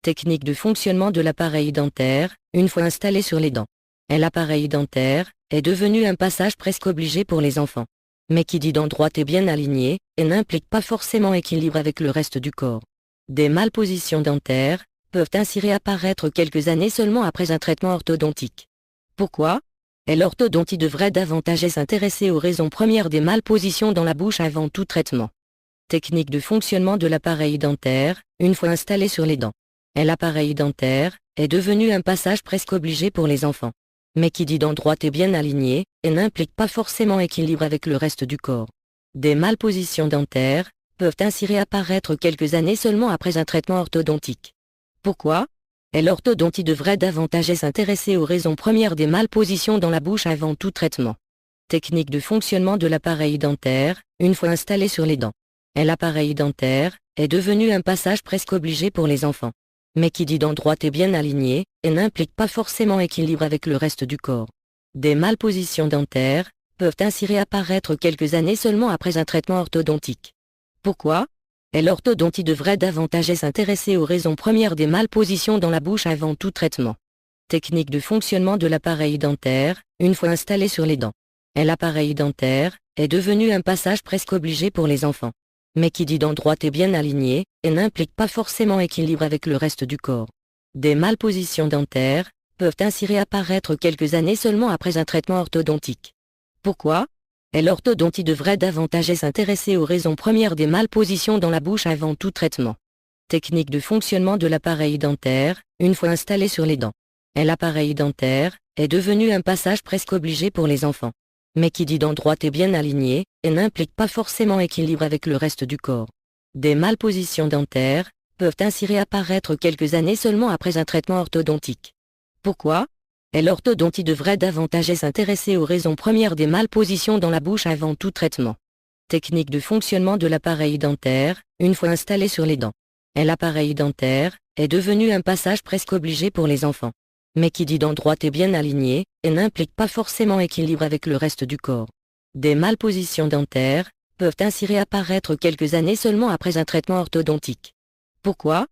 Technique de fonctionnement de l'appareil dentaire, une fois installé sur les dents. L'appareil dentaire est devenu un passage presque obligé pour les enfants. Mais qui dit dents droites et bien alignées, et n'implique pas forcément équilibre avec le reste du corps. Des malpositions dentaires peuvent ainsi réapparaître quelques années seulement après un traitement orthodontique. Pourquoi ? L'orthodontie devrait davantage s'intéresser aux raisons premières des malpositions dans la bouche avant tout traitement. Technique de fonctionnement de l'appareil dentaire, une fois installé sur les dents. L'appareil dentaire est devenu un passage presque obligé pour les enfants. Mais qui dit dents droites et bien alignées, et n'implique pas forcément équilibre avec le reste du corps. Des malpositions dentaires peuvent ainsi réapparaître quelques années seulement après un traitement orthodontique. Pourquoi ? L'orthodontie devrait davantage s'intéresser aux raisons premières des malpositions dans la bouche avant tout traitement. Technique de fonctionnement de l'appareil dentaire, une fois installé sur les dents. L'appareil dentaire est devenu un passage presque obligé pour les enfants. Mais qui dit dents droites et bien alignées, et n'implique pas forcément équilibre avec le reste du corps. Des malpositions dentaires peuvent ainsi réapparaître quelques années seulement après un traitement orthodontique. Pourquoi ? L'orthodontie devrait davantage s'intéresser aux raisons premières des malpositions dans la bouche avant tout traitement. Technique de fonctionnement de l'appareil dentaire, une fois installé sur les dents. L'appareil dentaire est devenu un passage presque obligé pour les enfants. Mais qui dit dents droites et bien alignées, et n'implique pas forcément équilibre avec le reste du corps. Des malpositions dentaires peuvent ainsi réapparaître quelques années seulement après un traitement orthodontique. Pourquoi ? L'orthodontie devrait davantage s'intéresser aux raisons premières des malpositions dans la bouche avant tout traitement. Technique de fonctionnement de l'appareil dentaire, une fois installé sur les dents. L'appareil dentaire est devenu un passage presque obligé pour les enfants. Mais qui dit dents droites et bien alignées, et n'implique pas forcément équilibre avec le reste du corps. Des malpositions dentaires peuvent ainsi réapparaître quelques années seulement après un traitement orthodontique. Pourquoi ? L'orthodontie devrait davantage s'intéresser aux raisons premières des malpositions dans la bouche avant tout traitement. Technique de fonctionnement de l'appareil dentaire, une fois installé sur les dents. L'appareil dentaire est devenu un passage presque obligé pour les enfants. Mais qui dit dents droites et bien alignées, et n'implique pas forcément équilibre avec le reste du corps. Des malpositions dentaires peuvent ainsi réapparaître quelques années seulement après un traitement orthodontique. Pourquoi ?